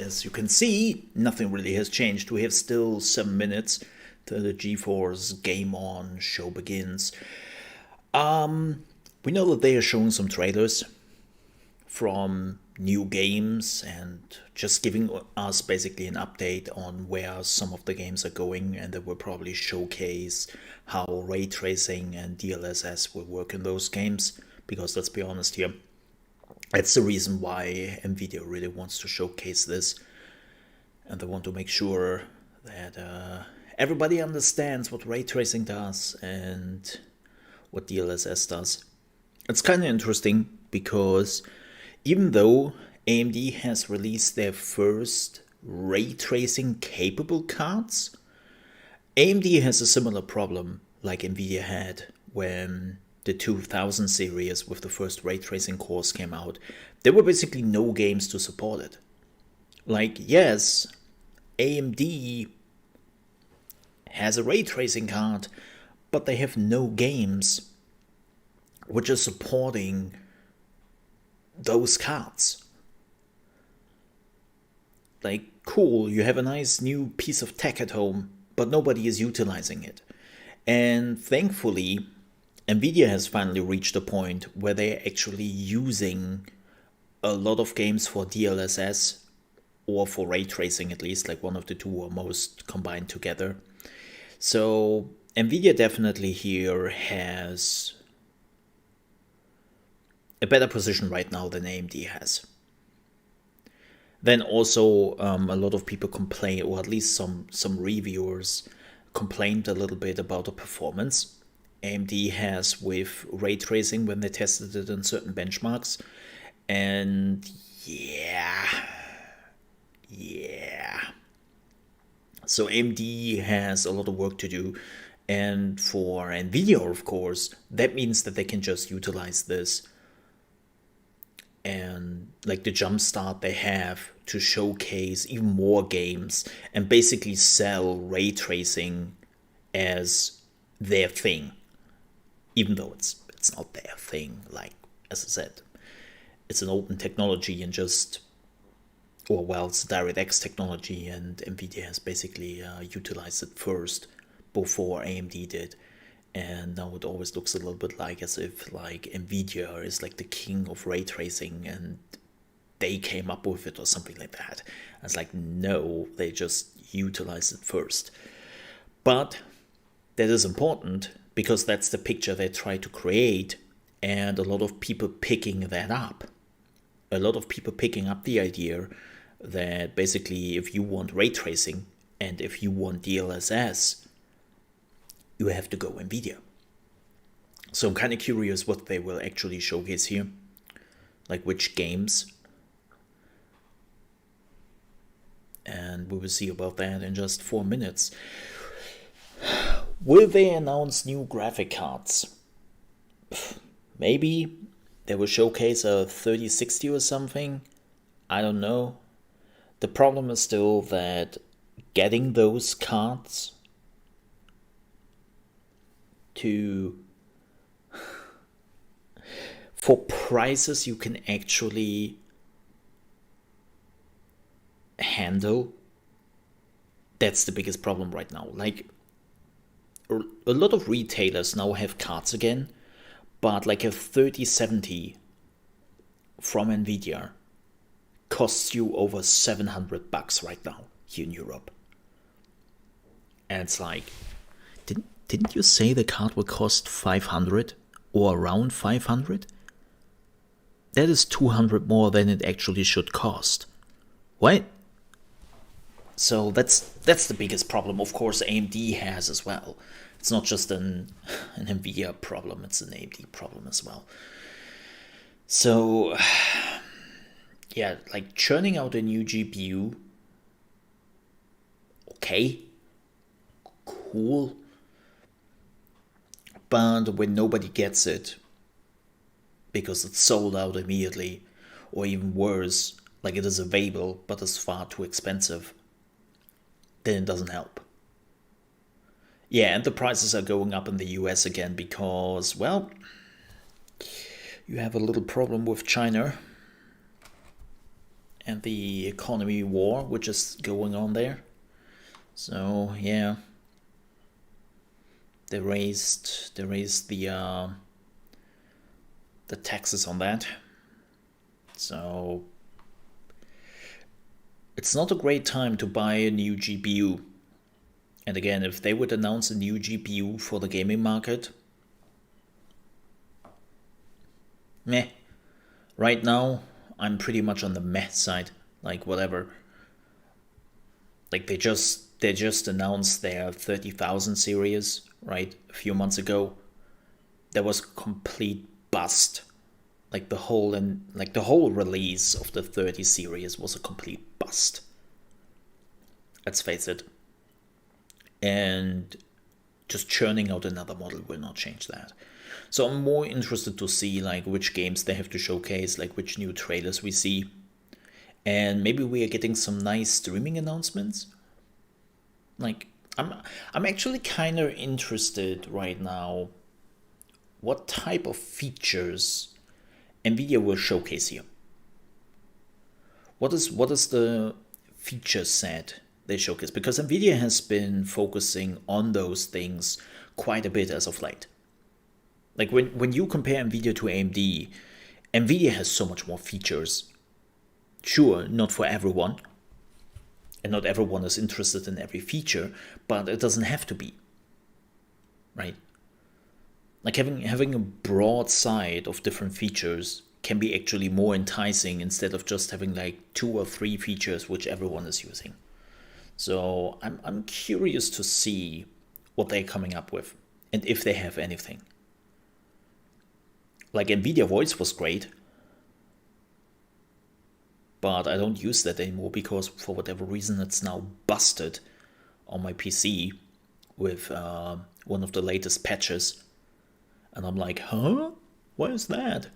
as you can see, nothing really has changed. We have still 7 minutes till the GeForce Game On show begins. We know that they are showing some trailers from new games and just giving us basically an update on where some of the games are going, and they will probably showcase how ray tracing and DLSS will work in those games, because let's be honest here, that's the reason why Nvidia really wants to showcase this, and they want to make sure that everybody understands what ray tracing does and what DLSS does. It's kind of interesting because even though AMD has released their first ray tracing capable cards, AMD has a similar problem like Nvidia had when the 2000 series with the first ray tracing cores came out. There were basically no games to support it. Like, yes, AMD has a ray tracing card, but they have no games which are supporting those cards. Like, cool, you have a nice new piece of tech at home, but nobody is utilizing it. And thankfully, Nvidia has finally reached a point where they're actually using a lot of games for DLSS, or for ray tracing at least, like one of the two are most combined together. So Nvidia definitely here has a better position right now than AMD has. Then also a lot of people complain, or at least some reviewers complained a little bit about the performance AMD has with ray tracing when they tested it in certain benchmarks. And yeah. So AMD has a lot of work to do. And for Nvidia, of course, that means that they can just utilize this and like the jump start they have to showcase even more games and basically sell ray tracing as their thing, even though it's not their thing. Like, as I said, it's an open technology and just, or well, it's DirectX technology, and Nvidia has basically utilized it first before AMD did. And now it always looks a little bit like as if like Nvidia is like the king of ray tracing and they came up with it or something like that. And it's like, no, they just utilized it first. But that is important because that's the picture they try to create, and a lot of people picking that up. A lot of people picking up the idea that basically if you want ray tracing and if you want DLSS, you have to go Nvidia. So I'm kind of curious what they will actually showcase here, like which games. And we will see about that in just 4 minutes. Will they announce new graphic cards? Maybe. They will showcase a 3060 or something. I don't know. The problem is still that getting those cards for prices you can actually handle, that's the biggest problem right now. Like, a lot of retailers now have cards again, but like a 3070 from Nvidia costs you over $700 right now here in Europe. And it's like, didn't you say the card will cost 500 or around 500? That is 200 more than it actually should cost. What? So that's the biggest problem, of course, AMD has as well. It's not just an Nvidia problem, it's an AMD problem as well. So, yeah, like churning out a new GPU, okay, cool. But when nobody gets it because it's sold out immediately, or even worse, like it is available but it's far too expensive, then it doesn't help. Yeah, and the prices are going up in the US again because, well, you have a little problem with China. and the economy war which is going on there. So yeah, they raised the taxes on that. So it's not a great time to buy a new GPU. And again, if they would announce a new GPU for the gaming market, meh. Right now, I'm pretty much on the meh side. Like, whatever. Like, they just announced their 30,000 series, right? A few months ago. That was complete bust. Like, the whole release of the 30 series was a complete bust. Let's face it. And just churning out another model will not change that. So I'm more interested to see like which games they have to showcase, like which new trailers we see. And maybe we are getting some nice streaming announcements. Like I'm actually kind of interested right now what type of features Nvidia will showcase here. What is the feature set they showcase? Because Nvidia has been focusing on those things quite a bit as of late. Like when you compare Nvidia to AMD, Nvidia has so much more features. Sure, not for everyone. And not everyone is interested in every feature, but it doesn't have to be. Right? Like having a broad side of different features can be actually more enticing instead of just having like 2 or 3 features which everyone is using. So I'm curious to see what they're coming up with and if they have anything. Like Nvidia Voice was great, but I don't use that anymore because for whatever reason it's now busted on my PC with one of the latest patches. And I'm like, huh? What is that?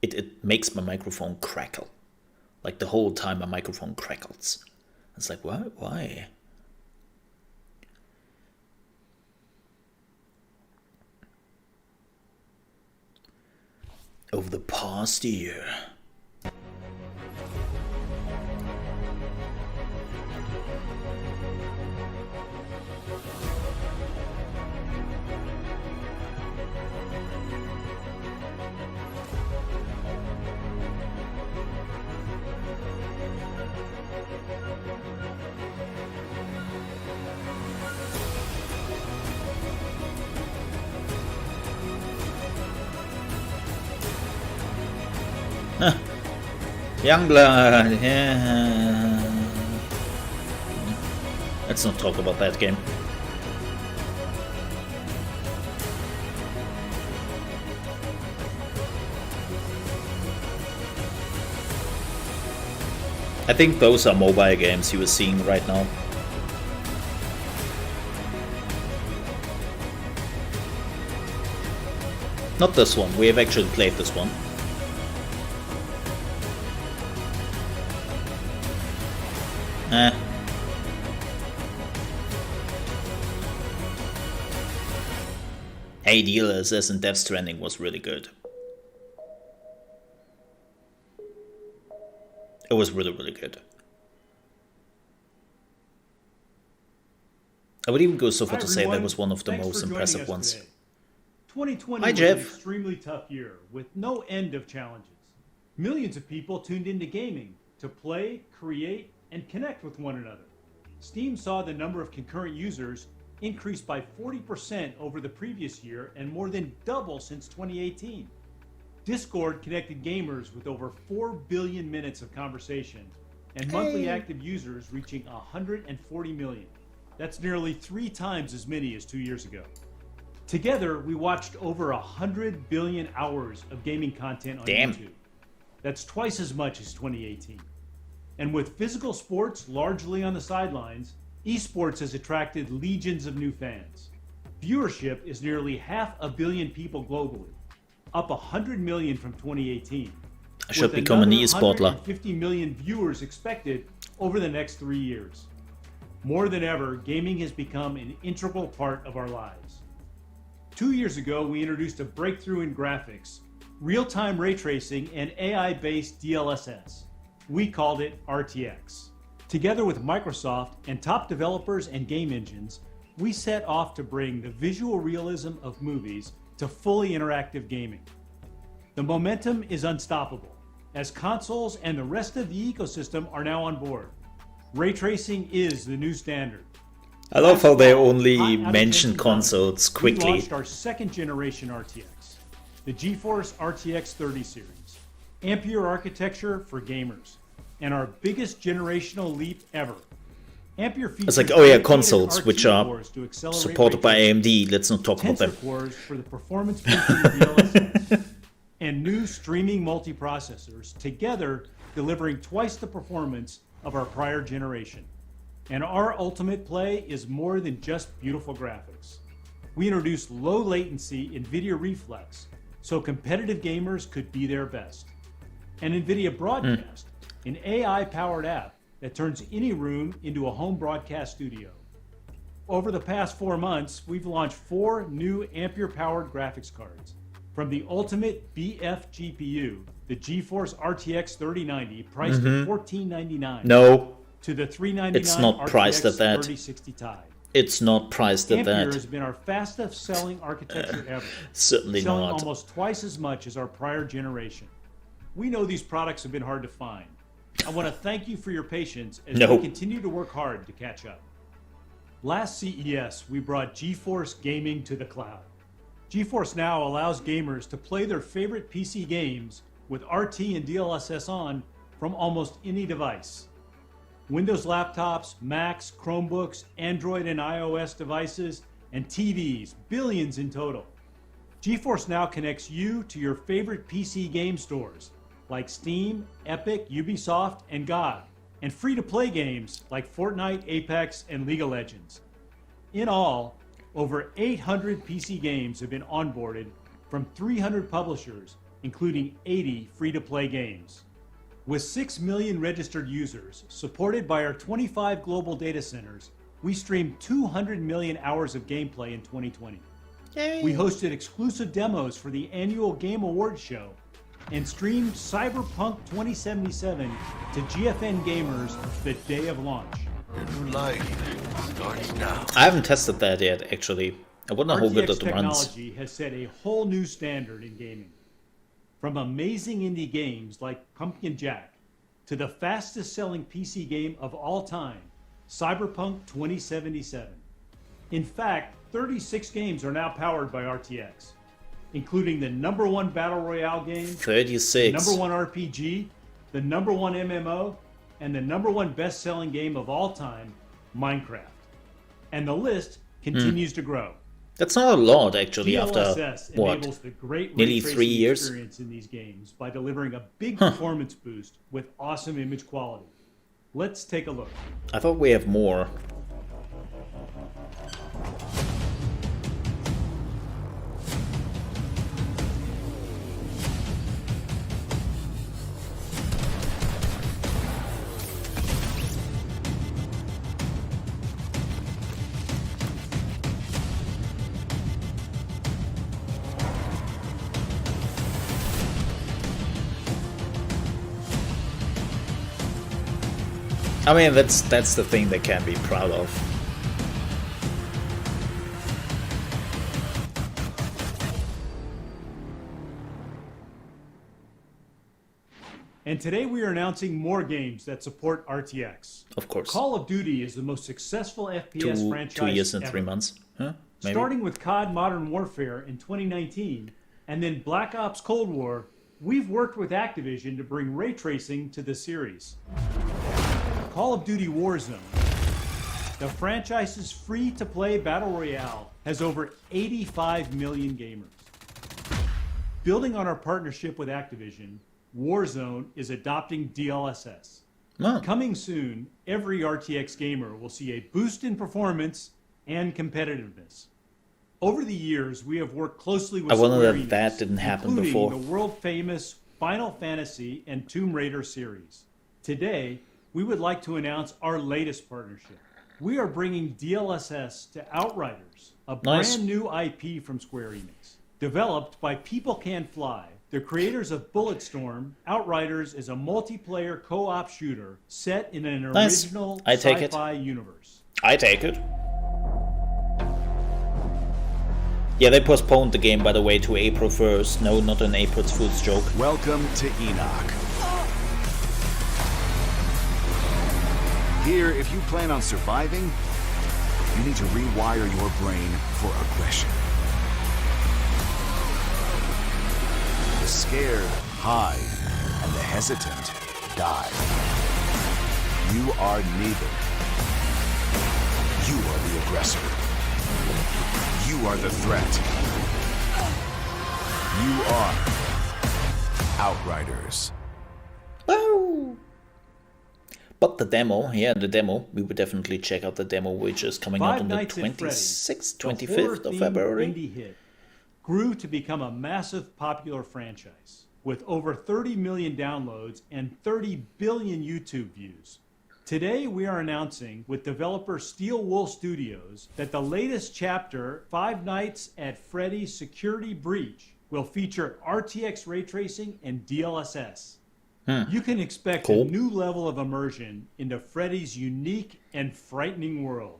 It makes my microphone crackle. Like the whole time my microphone crackles. It's like, what? Why? Over the past year. Youngblood, yeah. Let's not talk about that game. I think those are mobile games you are seeing right now. Not this one, we have actually played this one. Hey Dealers and Death Stranding was really good. It was really, really good. I would even go so far to say that was one of the most impressive ones. 2020 Hi, was Jeff. an extremely tough year with no end of challenges. Millions of people tuned into gaming to play, create, and connect with one another. Steam saw the number of concurrent users increase by 40% over the previous year and more than double since 2018. Discord connected gamers with over 4 billion minutes of conversation and monthly active users reaching 140 million. That's nearly 3 times as many as 2 years ago. Together, we watched over 100 billion hours of gaming content on YouTube. That's twice as much as 2018. And with physical sports largely on the sidelines, esports has attracted legions of new fans. Viewership is nearly 500 million people globally, up 100 million from 2018. I should become an e-sportler. 150 million viewers expected over the next 3 years. More than ever, gaming has become an integral part of our lives. 2 years ago, we introduced a breakthrough in graphics, real-time ray tracing, and AI-based DLSS. We called it RTX. Together with Microsoft and top developers and game engines, we set off to bring the visual realism of movies to fully interactive gaming. The momentum is unstoppable, as consoles and the rest of the ecosystem are now on board. Ray tracing is the new standard. I love how they only mention consoles quickly. We launched our second generation RTX, the GeForce RTX 30 series. Ampere architecture for gamers, and our biggest generational leap ever. Ampere features it's like, oh yeah, consoles, which are supported by AMD. Let's not talk about them. Cores for the performance boosting DLSS, and new streaming multiprocessors, together delivering twice the performance of our prior generation. And our ultimate play is more than just beautiful graphics. We introduced low latency NVIDIA Reflex, so competitive gamers could be their best. And NVIDIA Broadcast, an AI-powered app that turns any room into a home broadcast studio. Over the past 4 months, we've launched 4 new Ampere-powered graphics cards. From the ultimate BF GPU, the GeForce RTX 3090, priced at $1499. No, to the $399 it's not RTX priced at that. 3060 Ti. It's not priced at Ampere that. has been our fastest selling architecture ever. Certainly selling not. Almost twice as much as our prior generation. We know these products have been hard to find. I want to thank you for your patience as we continue to work hard to catch up. Last CES, we brought GeForce Gaming to the cloud. GeForce Now allows gamers to play their favorite PC games with RT and DLSS on from almost any device. Windows laptops, Macs, Chromebooks, Android and iOS devices, and TVs, billions in total. GeForce Now connects you to your favorite PC game stores like Steam, Epic, Ubisoft, and GOG, and free-to-play games like Fortnite, Apex, and League of Legends. In all, over 800 PC games have been onboarded from 300 publishers, including 80 free-to-play games. With 6 million registered users, supported by our 25 global data centers, we streamed 200 million hours of gameplay in 2020. Yay. We hosted exclusive demos for the annual Game Awards show and streamed Cyberpunk 2077 to GFN gamers the day of launch. Your new life starts now. I haven't tested that yet, actually. I wonder how good RTX it runs. technology has set a whole new standard in gaming. From amazing indie games like Pumpkin Jack to the fastest selling PC game of all time, Cyberpunk 2077. In fact, 36 games are now powered by RTX, including the #1 Battle Royale game, 36. the #1 RPG, the #1 MMO, and the #1 best-selling game of all time, Minecraft. And the list continues to grow. That's not a lot, actually, DLSS after, what, enables the great nearly ray 3 tracing years? experience in these games by delivering a big performance boost with awesome image quality. Let's take a look. I thought we have more. I mean, that's the thing they can be proud of. And today we are announcing more games that support RTX. Of course. Call of Duty is the most successful FPS franchise 2 years and ever. 3 months. Huh? Maybe? Starting with COD Modern Warfare in 2019, and then Black Ops Cold War, we've worked with Activision to bring ray tracing to the series. Call of Duty Warzone, the franchise's free-to-play battle royale, has over 85 million gamers. Building on our partnership with Activision, Warzone is adopting DLSS. Oh. Coming soon, every RTX gamer will see a boost in performance and competitiveness. Over the years, we have worked closely with I wonder Square that Enix, that didn't happen including before. the world-famous Final Fantasy and Tomb Raider series. Today, we would like to announce our latest partnership. We are bringing DLSS to Outriders, a Nice. brand new IP from Square Enix. Developed by People Can Fly, The creators of Bulletstorm, Outriders is a multiplayer co-op shooter set in an original sci-fi universe. I take it. Yeah, they postponed the game, by the way, to April 1st. No, not an April Fool's joke. Welcome to Enoch. Here, if you plan on surviving, you need to rewire your brain for aggression. The scared hide, and the hesitant die. You are neither. You are the aggressor. You are the threat. You are Outriders. Oh. But the demo, we would definitely check out the demo, which is coming out on the 26th, 25th of February. Indie hit grew to become a massive popular franchise with over 30 million downloads and 30 billion YouTube views. Today we are announcing with developer Steel Wool Studios that the latest chapter, Five Nights at Freddy's Security Breach, will feature RTX ray tracing and DLSS. You can expect a new level of immersion into Freddy's unique and frightening world.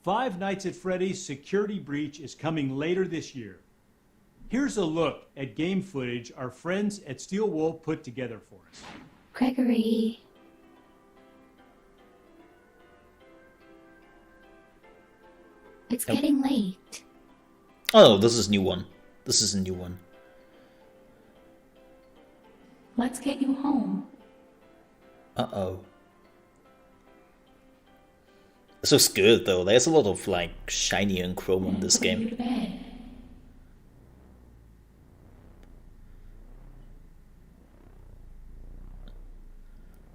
Five Nights at Freddy's Security Breach is coming later this year. Here's a look at game footage our friends at Steel Wool put together for us. Gregory. It's getting late. Oh, this is a new one. This is a new one. Let's get you home. Uh-oh. This looks good, though. There's a lot of, like, shiny and chrome in this game. You to bed.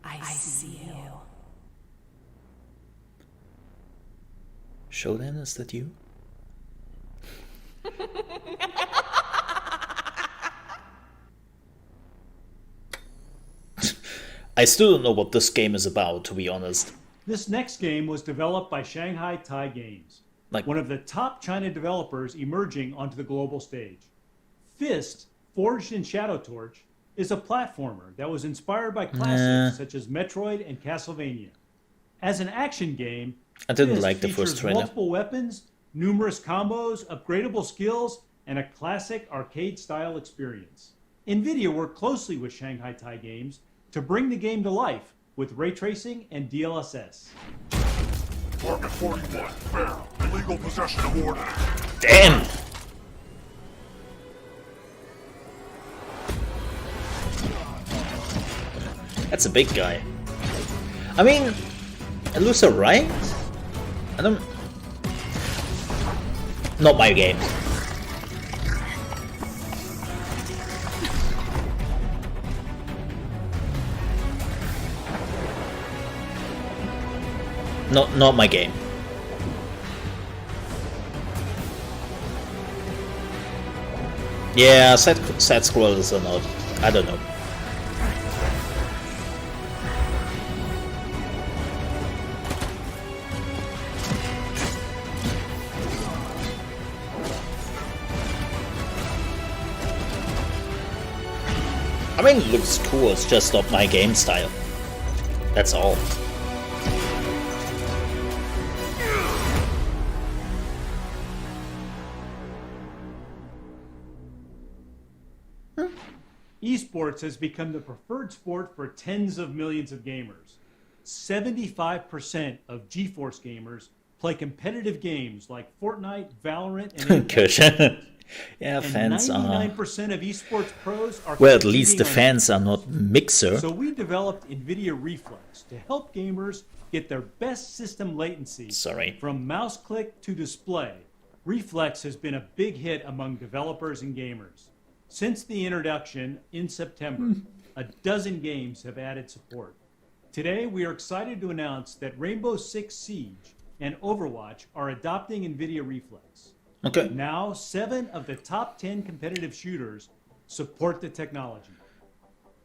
I see you. Shodan, is that you? I still don't know what this game is about, to be honest. This next game was developed by Shanghai Tai Games, one of the top China developers emerging onto the global stage. Fist, forged in Shadow Torch, is a platformer that was inspired by classics such as Metroid and Castlevania. As an action game, I didn't Fist like the first features trailer. multiple weapons, numerous combos, upgradable skills, and a classic arcade-style experience. Nvidia worked closely with Shanghai Tai Games to bring the game to life with ray tracing and DLSS. Target 41, fair. Illegal possession of ordnance. Damn! That's a big guy. I mean, it looks alright. I don't... Not my game. Not my game. Yeah, side scrollers or not. I don't know. I mean, it looks cool, it's just not my game style. That's all. Esports has become the preferred sport for tens of millions of gamers. 75% of GeForce gamers play competitive games like Fortnite, Valorant, and Good. Yeah, and fans 99% of esports pros are well, at least the competing on fans are not Mixer. So we developed Nvidia Reflex to help gamers get their best system latency from mouse click to display. Reflex has been a big hit among developers and gamers. Since the introduction in September, a dozen games have added support. Today, we are excited to announce that Rainbow Six Siege and Overwatch are adopting Nvidia Reflex. Okay. Now, 7 of the top 10 competitive shooters support the technology.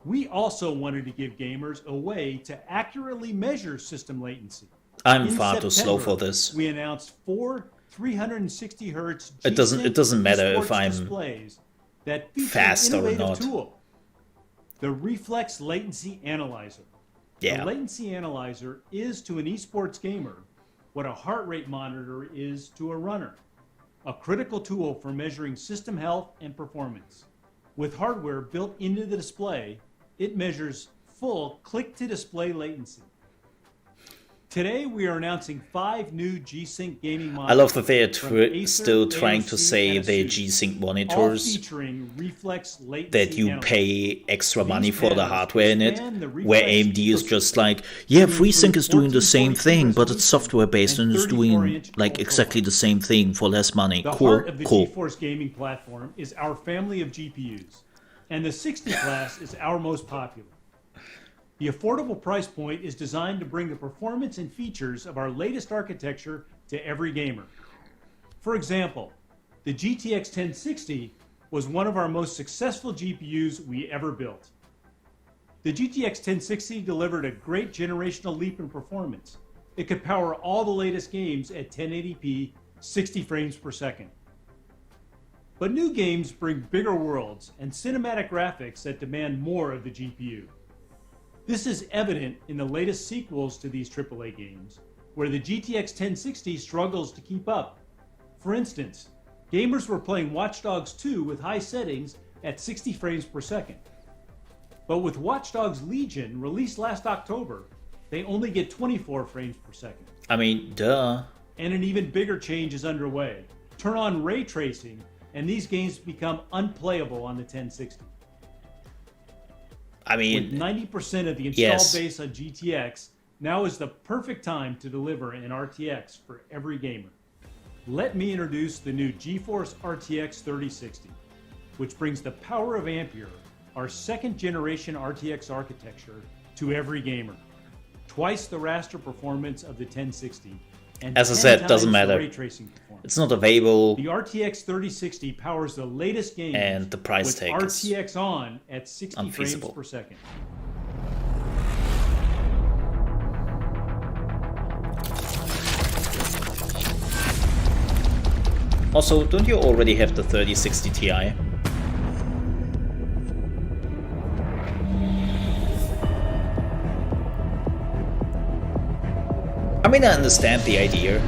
We also wanted to give gamers a way to accurately measure system latency. I'm far too slow for this. We announced 4 360 Hz It doesn't matter if I'm displays that feature fast an or innovative not. tool, the Reflex Latency Analyzer. Yeah. The latency analyzer is to an esports gamer what a heart rate monitor is to a runner, a critical tool for measuring system health and performance. With hardware built into the display, it measures full click-to-display latency. Today, we are announcing 5 new G-Sync gaming monitors. I love that they're from Acer, still trying to AOC, say and they're Asus, G-Sync all monitors, featuring Reflex Latency that you Analyzer. pay extra These money for the panels hardware in it, expand the where Reflex AMD is just ecosystem like, yeah, to FreeSync include is doing the same 1440p thing, but it's resolution software based and is doing 34-inch like control exactly the profiles. same thing for less money. The Cool, heart of the cool. GeForce gaming platform is our family of GPUs, and the 60 class is our most popular. The affordable price point is designed to bring the performance and features of our latest architecture to every gamer. For example, the GTX 1060 was one of our most successful GPUs we ever built. The GTX 1060 delivered a great generational leap in performance. It could power all the latest games at 1080p, 60 frames per second. But new games bring bigger worlds and cinematic graphics that demand more of the GPU. This is evident in the latest sequels to these AAA games, where the GTX 1060 struggles to keep up. For instance, gamers were playing Watch Dogs 2 with high settings at 60 frames per second. But with Watch Dogs Legion, released last October, they only get 24 frames per second. I mean, duh. And an even bigger change is underway. Turn on ray tracing, and these games become unplayable on the 1060. I With mean, 90% of the installed yes. base on GTX, now is the perfect time to deliver an RTX for every gamer. Let me introduce the new GeForce RTX 3060, which brings the power of Ampere, our second generation RTX architecture, to every gamer. Twice the raster performance of the 1060, and As I 10 said, times doesn't the matter. ray tracing performance. It's not available. The RTX 3060 powers the latest games And the price with tag is RTX on at 60 frames unfeasible. per second. Also, don't you already have the 3060 Ti? I mean, I understand the idea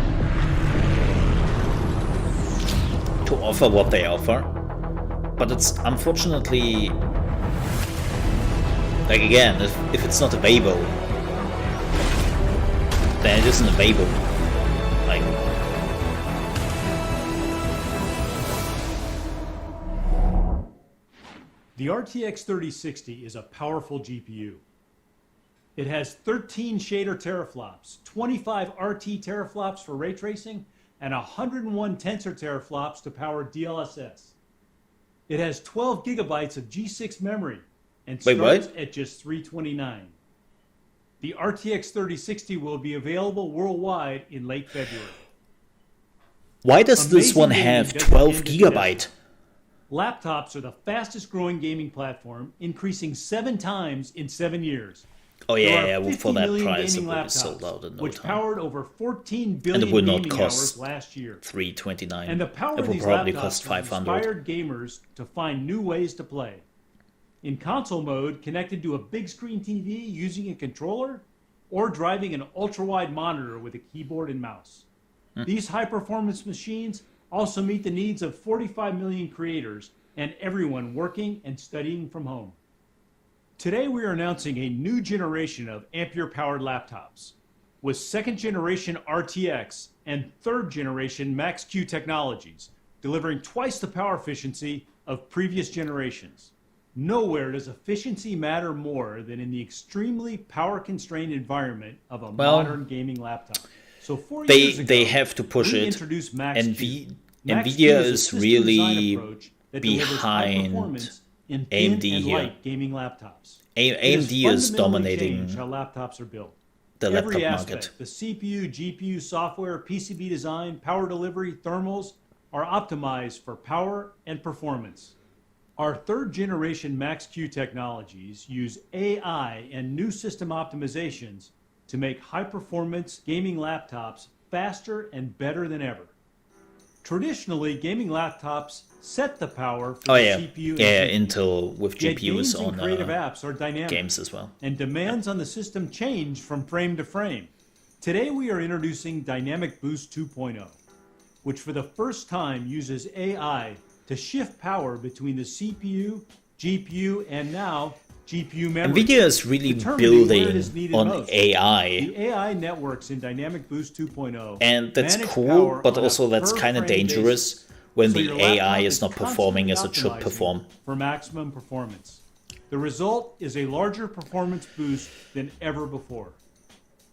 to offer what they offer, but it's unfortunately, like, again, if it's not available, then it isn't available. Like, The RTX 3060 is a powerful GPU. It has 13 shader teraflops, 25 RT teraflops for ray tracing, and 101 tensor teraflops to power DLSS. It has 12 gigabytes of G6 memory and Wait, starts what? at just $329. The RTX 3060 will be available worldwide in late February. why does this Amazing one gaming have doesn't 12 end at gigabyte? desktop. Laptops are the fastest growing gaming platform, increasing 7 times in 7 years. Oh There yeah, are yeah, well, 50 for that million price it gaming will be sold laptops, out in no which time. powered over 14 billion it would not gaming cost hours last year. $329. And the power It of will these probably laptops cost has 500. inspired gamers to find new ways to play. In console mode, connected to a big screen TV using a controller, or driving an ultra-wide monitor with a keyboard and mouse. These high-performance machines also meet the needs of 45 million creators and everyone working and studying from home. Today we are announcing a new generation of Ampere-powered laptops with second-generation RTX and third-generation Max-Q technologies, delivering twice the power efficiency of previous generations. Nowhere does efficiency matter more than in the extremely power-constrained environment of a Well, modern gaming laptop. So 4 years ago, They have to push we it. introduced Max-Q. Max-Q Nvidia is a is system really design approach that delivers high behind performance in thin AMD and here. light gaming laptops. AMD is dominating Changed how laptops are built. the Every laptop aspect, market. the CPU, GPU, software, PCB design, power delivery, thermals, are optimized for power and performance. Our third generation Max-Q technologies use AI and new system optimizations to make high performance gaming laptops faster and better than ever. Traditionally, gaming laptops set the power for Oh the yeah, CPU yeah, and GPU. Intel with Yet GPUs games and on creative apps are dynamic, games as well. and demands on the system change from frame to frame. Today we are introducing Dynamic Boost 2.0, which for the first time uses AI to shift power between the CPU, GPU, and now GPU memory. Nvidia is really determining where it building is needed on most. AI, The AI networks in Dynamic Boost 2.0 and that's manage cool, power but on a also that's kind of per-frame dangerous basis. when So the your AI laptop is not constantly performing as it should optimizing perform. for maximum performance. The result is a larger performance boost than ever before.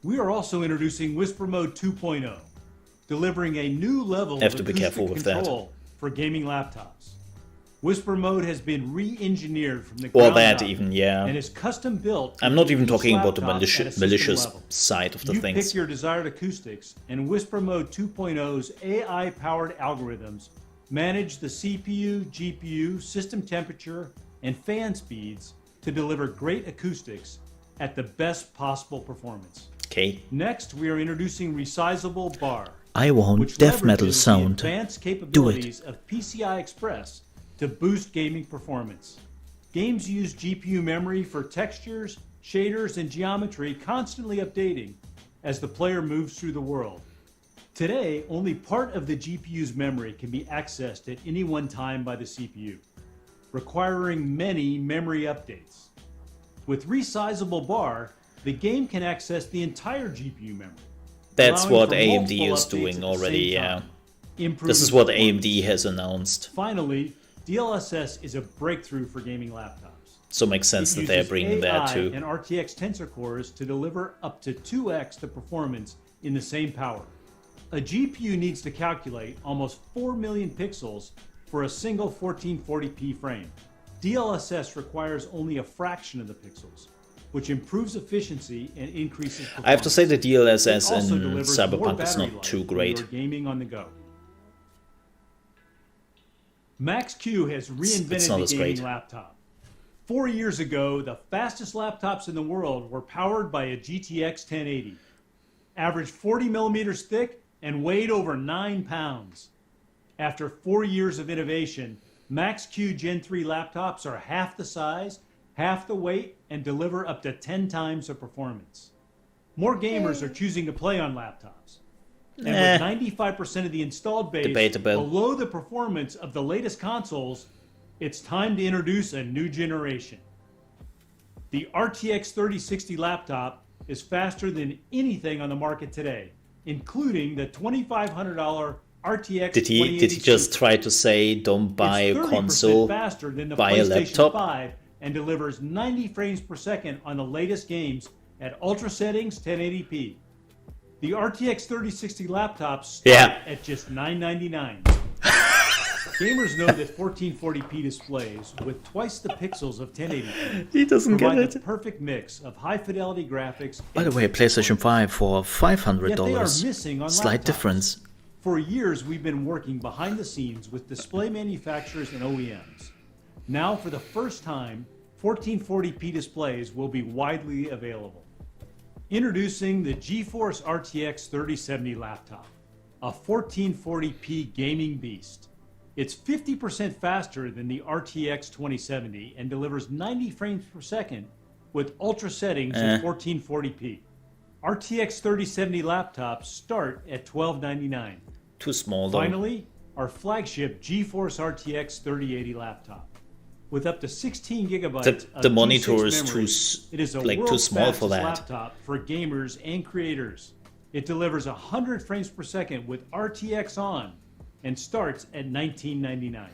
We are also introducing Whisper Mode 2.0, delivering a new level Have of to be acoustic careful with that. control for gaming laptops. Whisper Mode has been re-engineered from the Or ground that up even, yeah. and is custom built. I'm to not fit even each talking about the laptop at a system malicious level. side of the You things. pick your desired acoustics, and Whisper Mode 2.0's AI-powered algorithms manage the CPU, GPU, system temperature, and fan speeds to deliver great acoustics at the best possible performance. Okay. Next, we are introducing Resizable Bar, I want which death metal leverages sound. the advanced capabilities of PCI Express to boost gaming performance. Games use GPU memory for textures, shaders, and geometry, constantly updating as the player moves through the world. Today, only part of the GPU's memory can be accessed at any one time by the CPU, requiring many memory updates. With Resizable Bar, the game can access the entire GPU memory. That's allowing what for AMD multiple is updates doing at the already, same yeah. time, improving This is what performance. AMD has announced, Finally, DLSS is a breakthrough for gaming laptops. so it makes sense It that they're uses bringing that AI too. and RTX tensor cores to deliver up to 2x the performance in the same power. A GPU needs to calculate almost 4 million pixels for a single 1440p frame. DLSS requires only a fraction of the pixels, which improves efficiency and increases performance. I have to say the It DLSS also in delivers more Cyberpunk is battery not life too when great. you're gaming on the go. Max-Q has reinvented not the as gaming great. laptop. 4 years ago, the fastest laptops in the world were powered by a GTX 1080, averaged 40 millimeters thick, and weighed over 9 pounds. After 4 years of innovation, Max-Q Gen 3 laptops are half the size, half the weight, and deliver up to 10 times the performance. More gamers are choosing to play on laptops. And with 95% of the installed base Debatable. below the performance of the latest consoles, it's time to introduce a new generation. The RTX 3060 laptop is faster than anything on the market today, including the $2,500 RTX Did he 2080 just Super. try to say don't buy It's a 30% console, faster than the buy a PlayStation laptop? 5 and delivers 90 frames per second on the latest games at ultra settings 1080p. The RTX 3060 laptops start at just $999. Gamers know that 1440p displays with twice the pixels of 1080p He doesn't get provide the it. perfect mix of high-fidelity graphics. By the way, PlayStation 5 for Yet they are $500. missing on Slight laptops. difference. For years, we've been working behind the scenes with display manufacturers and OEMs. Now, for the first time, 1440p displays will be widely available. Introducing the GeForce RTX 3070 laptop, a 1440p gaming beast. It's 50% faster than the RTX 2070 and delivers 90 frames per second with ultra settings in 1440p. RTX 3070 laptops start at $1299. Too small though. Finally, our flagship GeForce RTX 3080 laptop. With up to 16 gigabytes of The monitor G6 is memory, too it is a like too world's small for fastest that. laptop for gamers and creators. It delivers 100 frames per second with RTX on and starts at $1999.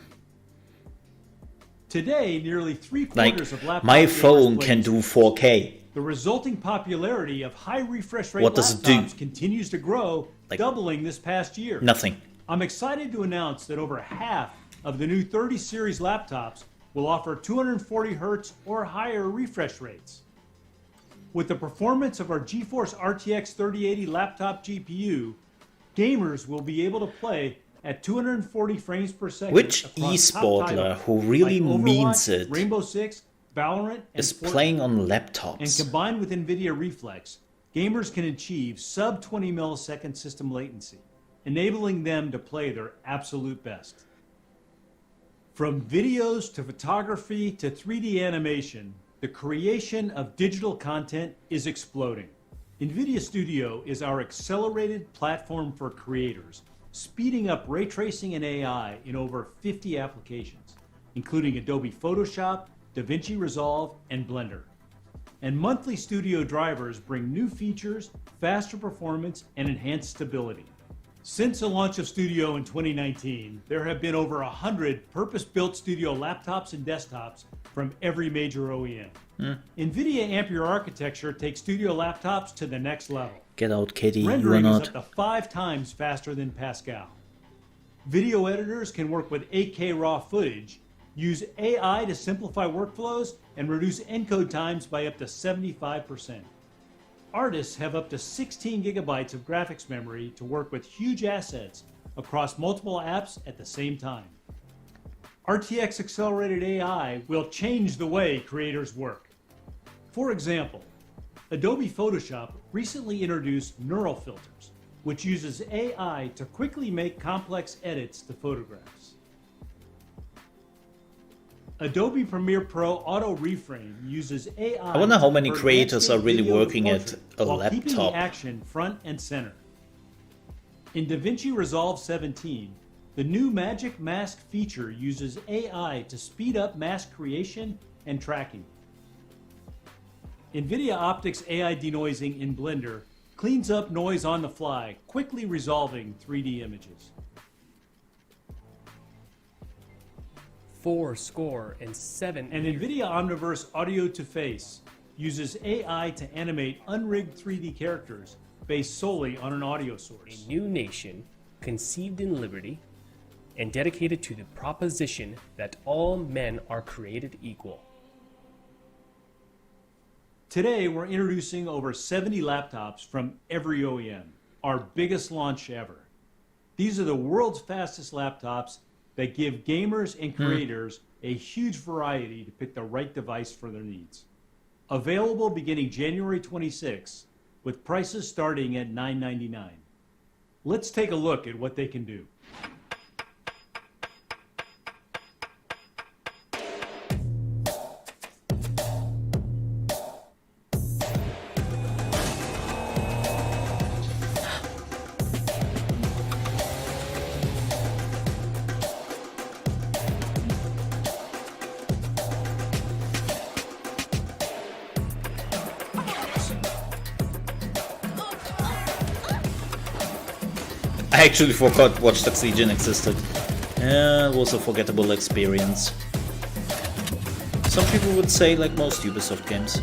Today, nearly three-quarters of laptop My gamers phone play can do 4K. The resulting popularity of high refresh rate What does it do? laptops continues to grow, doubling this past year. Nothing. I'm excited to announce that over half of the new 30 series laptops will offer 240 Hz or higher refresh rates. With the performance of our GeForce RTX 3080 laptop GPU, gamers will be able to play at 240 frames per second. Which across top esportler titles who really like Overwatch, means it Rainbow Six, Valorant, and is Fortnite. playing on And laptops? combined with Nvidia Reflex, gamers can achieve sub 20 millisecond system latency, enabling them to play their absolute best. From videos to photography to 3D animation, the creation of digital content is exploding. Nvidia Studio is our accelerated platform for creators, speeding up ray tracing and AI in over 50 applications, including Adobe Photoshop, DaVinci Resolve, and Blender. And monthly Studio drivers bring new features, faster performance, and enhanced stability. Since the launch of Studio in 2019, there have been over 100 purpose-built Studio laptops and desktops from every major OEM. NVIDIA Ampere architecture takes Studio laptops to the next level. Get out, Katie, you are Rendering is not. up to 5 times faster than Pascal. Video editors can work with 8K raw footage, use AI to simplify workflows, and reduce encode times by up to 75%. Artists have up to 16 gigabytes of graphics memory to work with huge assets across multiple apps at the same time. RTX accelerated AI will change the way creators work. For example, Adobe Photoshop recently introduced neural filters, which uses AI to quickly make complex edits to photographs. Adobe Premiere Pro Auto Reframe uses AI. I wonder how many for creators are really video working at portrait a while keeping the laptop. action front and center. In DaVinci Resolve 17, the new Magic Mask feature uses AI to speed up mask creation and tracking. NVIDIA Optics AI denoising in Blender cleans up noise on the fly, quickly resolving 3D images. 407. And NVIDIA Omniverse Audio to Face uses AI to animate unrigged 3D characters based solely on an audio source. A new nation conceived in liberty and dedicated to the proposition that all men are created equal. Today, we're introducing over 70 laptops from every OEM, our biggest launch ever. These are the world's fastest laptops that give gamers and creators a huge variety to pick the right device for their needs. Available beginning January 26, with prices starting at $999. Let's take a look at what they can do. I actually forgot Watch Dogs Legion existed. Yeah, it was a forgettable experience. Some people would say like most Ubisoft games.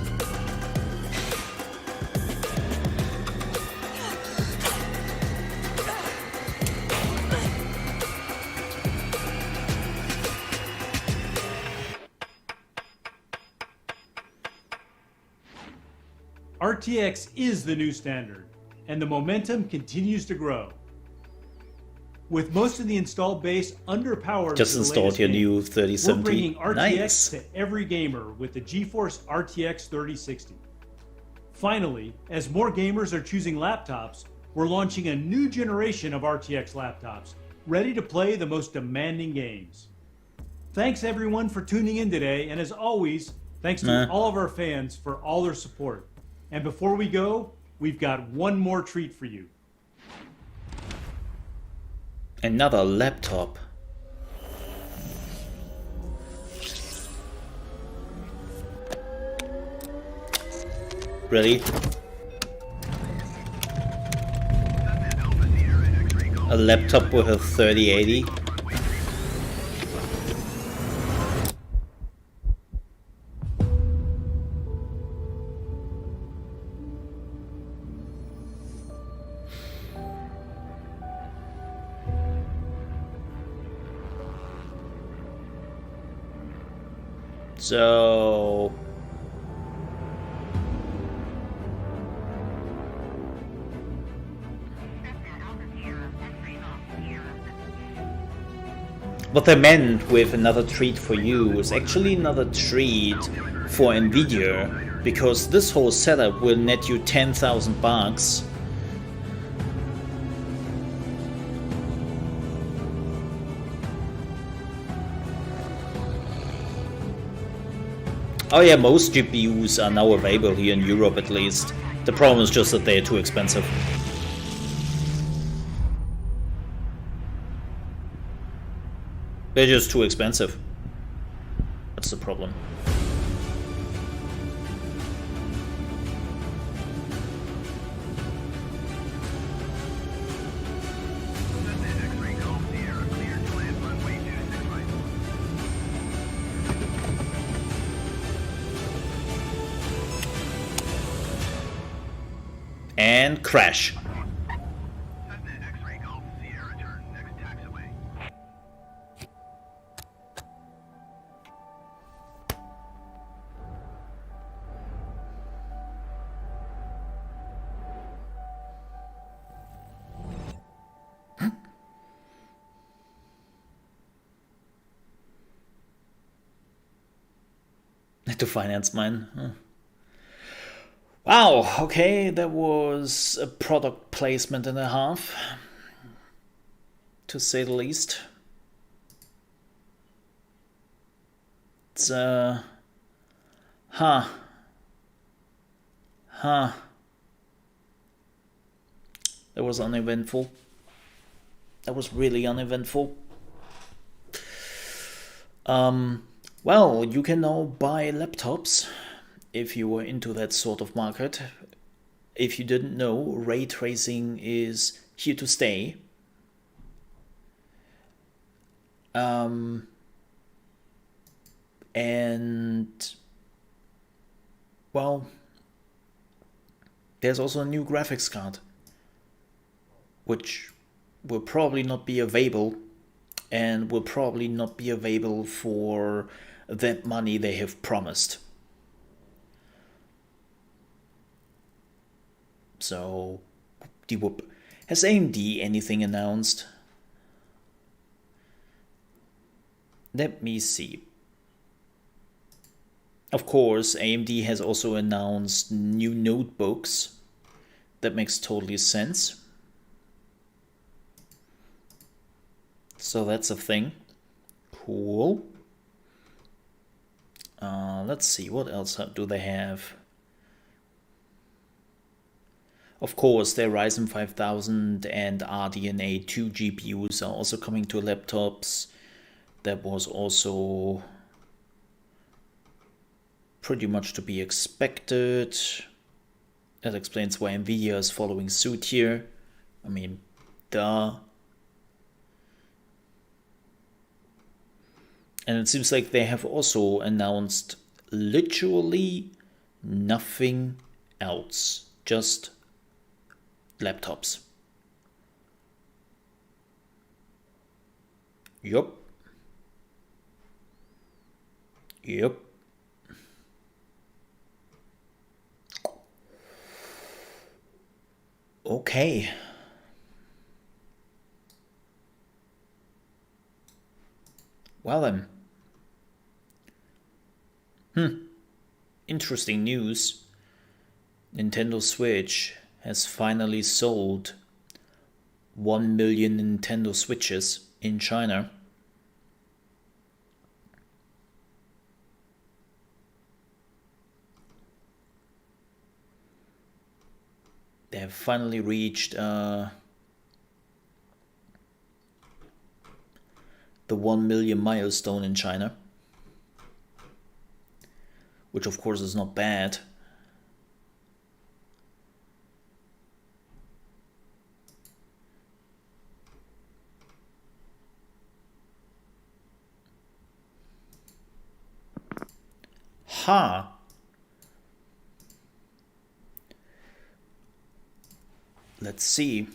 RTX is the new standard, and the momentum continues to grow. With most of the installed base underpowered, Just installed your new 3070. We're bringing RTX Nice. to every gamer with the GeForce RTX 3060. Finally, as more gamers are choosing laptops, we're launching a new generation of RTX laptops, ready to play the most demanding games. Thanks everyone for tuning in today, and as always, thanks to all of our fans for all their support. And before we go, we've got one more treat for you. Another laptop. Really? A laptop with a 3080? So what I meant with another treat for you is actually another treat for Nvidia, because this whole setup will net you 10,000 bucks. Oh yeah, most GPUs are now available here in Europe at least. The problem is just that they're too expensive. They're just too expensive. That's the problem. And crash. To finance mine. Huh. Wow, okay, that was a product placement and a half, to say the least. It's, That was uneventful. That was really uneventful. Well, you can now buy laptops if you were into that sort of market. If you didn't know, ray tracing is here to stay. And well, there's also a new graphics card, which will probably not be available, and will probably not be available for that money they have promised. So, has AMD anything announced? Let me see. Of course, AMD has also announced new notebooks. That makes totally sense. So that's a thing. Cool. Let's see, what else do they have? Of course, their Ryzen 5000 and RDNA 2 GPUs are also coming to laptops. That was also pretty much to be expected. That explains why Nvidia is following suit here. I mean, duh. And it seems like they have also announced literally nothing else, just laptops. Yup. Okay. Well then. Interesting news. Nintendo Switch has finally sold 1 million Nintendo Switches in China. They have finally reached the 1 million milestone in China, which of course is not bad. Let's see.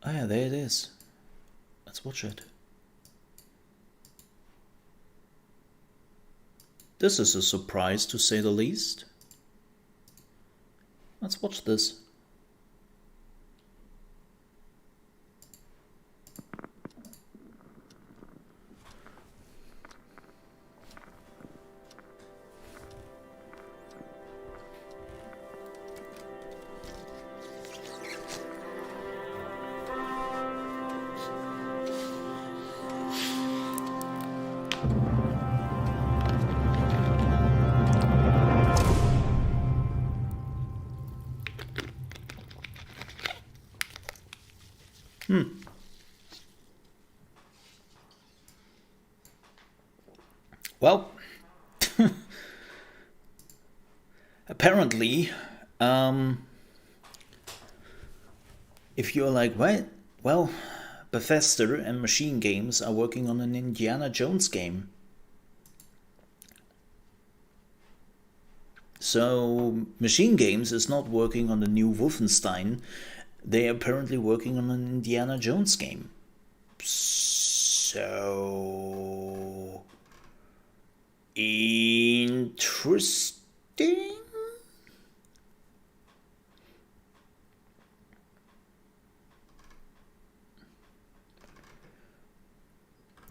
Oh yeah, there it is. Let's watch it. This is a surprise, to say the least. Let's watch this. Well, apparently, if you're like, what? Well, Bethesda and Machine Games are working on an Indiana Jones game. So, Machine Games is not working on the new Wolfenstein. They are apparently working on an Indiana Jones game. So... interesting?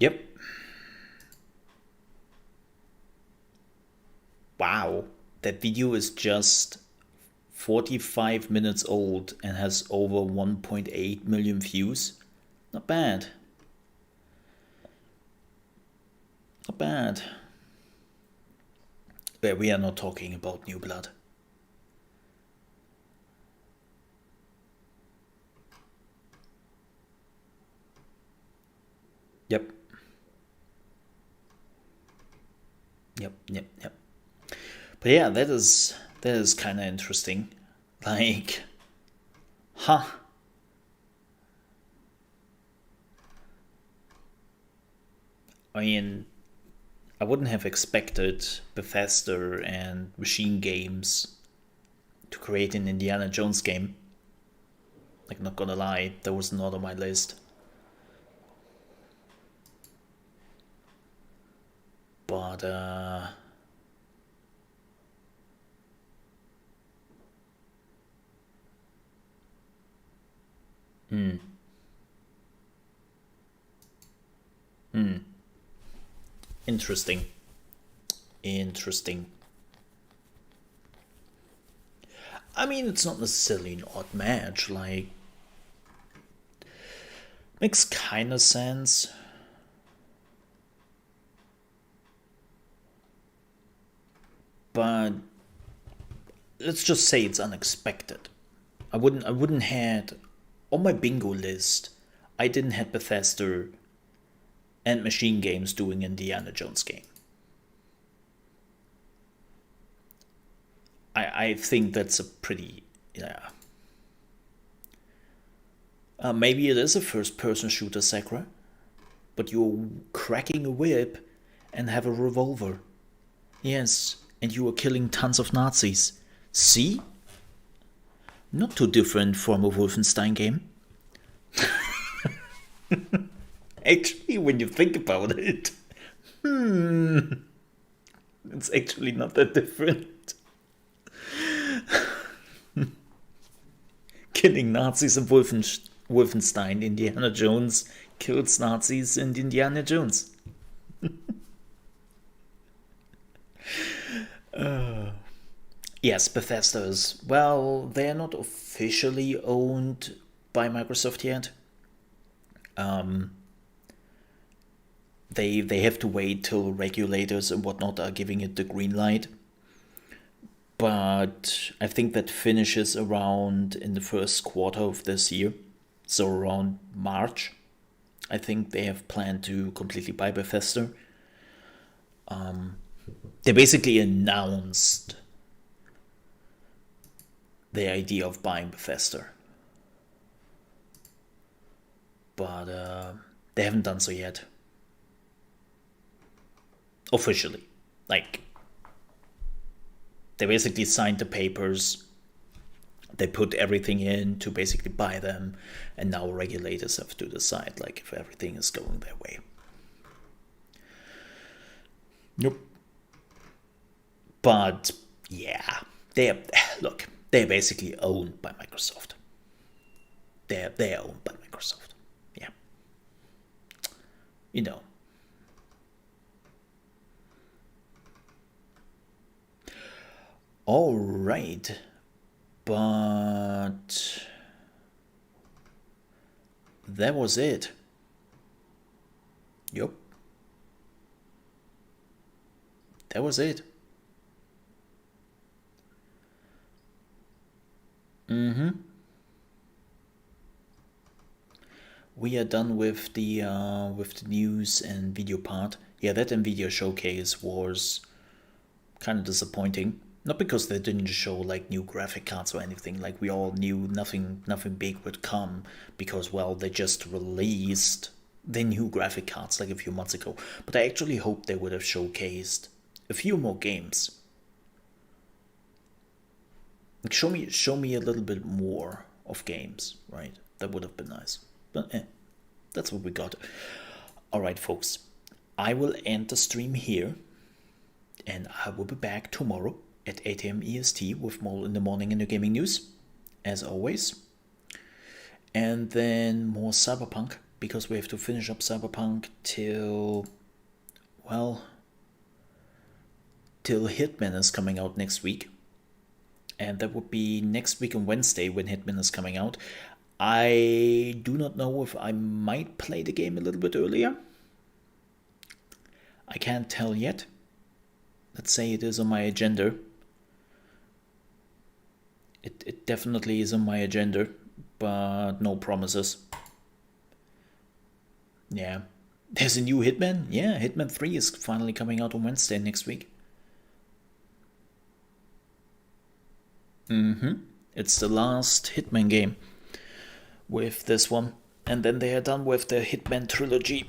Yep. Wow. That video is just 45 minutes old and has over 1.8 million views. Not bad. Not bad. But we are not talking about New Blood. Yep. Yep. But yeah, that is kind of interesting. Like, huh? I mean, I wouldn't have expected Bethesda and Machine Games to create an Indiana Jones game. Like, not gonna lie, that was not on my list. But, Interesting. I mean, it's not necessarily an odd match, like... makes kinda sense. But... let's just say it's unexpected. I wouldn't had... on my bingo list, I didn't have Bethesda and Machine Games doing Indiana Jones game. I think that's a pretty, yeah. Maybe it is a first-person shooter, Sakura, but you're cracking a whip and have a revolver. Yes, and you are killing tons of Nazis. See? Not too different from a Wolfenstein game. Actually, when you think about it, it's actually not that different. Killing Nazis in Wolfenstein, Indiana Jones kills Nazis in Indiana Jones. Yes, Bethesda is, well, they are not officially owned by Microsoft yet. They have to wait till regulators and whatnot are giving it the green light. But I think that finishes around in the first quarter of this year. So around March, I think they have planned to completely buy Bethesda. They basically announced the idea of buying Bethesda. But they haven't done so yet. Officially. Like, they basically signed the papers. They put everything in to basically buy them. And now regulators have to decide, like, if everything is going their way. Nope. But, yeah. They're basically owned by Microsoft. They're owned by Microsoft. Yeah. You know. All right. But that was it. Yup. That was it. we are done with the news and video part. Yeah, that Nvidia Showcase was kind of disappointing. Not because they didn't show like new graphic cards or anything. Like we all knew nothing big would come because, well, they just released the new graphic cards like a few months ago. But I actually hoped they would have showcased a few more games. Like show me a little bit more of games, right? That would have been nice. But that's what we got. Alright folks, I will end the stream here, and I will be back tomorrow at 8 AM EST with more in the morning in the gaming news, as always. And then more Cyberpunk, because we have to finish up Cyberpunk till Hitman is coming out next week. And that would be next week on Wednesday when Hitman is coming out. I do not know if I might play the game a little bit earlier. I can't tell yet. Let's say it is on my agenda. It definitely is on my agenda, but no promises. Yeah. There's a new Hitman. Yeah, Hitman 3 is finally coming out on Wednesday next week. It's the last Hitman game with this one. And then they are done with the Hitman trilogy.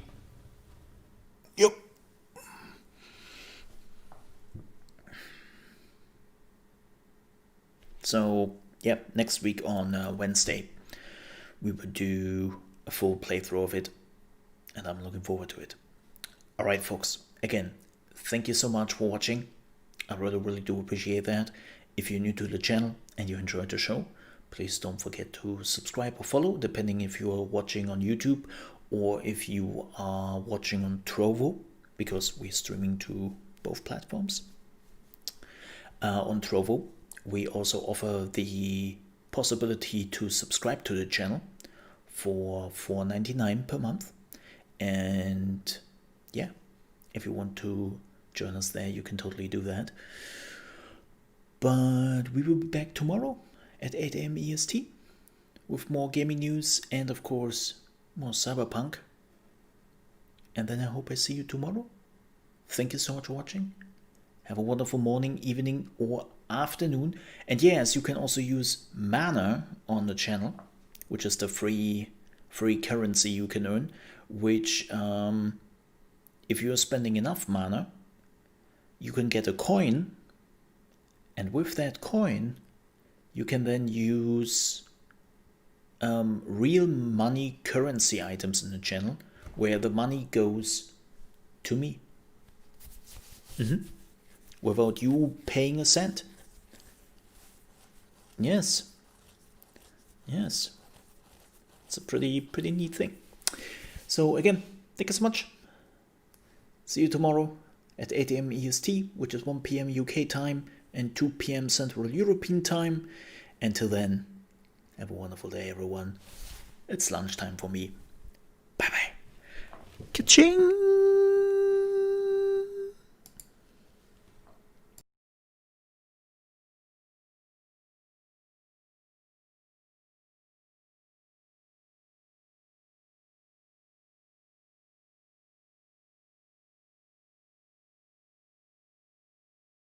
Yup. So, yeah, next week on Wednesday, we will do a full playthrough of it. And I'm looking forward to it. Alright, folks. Again, thank you so much for watching. I really do appreciate that. If you're new to the channel and you enjoyed the show, please don't forget to subscribe or follow, depending if you are watching on YouTube or if you are watching on Trovo, because we're streaming to both platforms. On Trovo, we also offer the possibility to subscribe to the channel for $4.99 per month. And yeah, if you want to join us there, you can totally do that. But we will be back tomorrow at 8 AM EST with more gaming news and, of course, more Cyberpunk. And then I hope I see you tomorrow. Thank you so much for watching. Have a wonderful morning, evening, or afternoon. And yes, you can also use Mana on the channel, which is the free currency you can earn, which, if you're spending enough Mana, you can get a coin. And with that coin, you can then use real money currency items in the channel, where the money goes to me. Without you paying a cent. Yes. Yes. It's a pretty neat thing. So again, thank you so much. See you tomorrow at 8 AM EST, which is 1 PM UK time and 2 PM Central European time. Until then, have a wonderful day, everyone. It's lunchtime for me. Bye-bye. Ka-ching!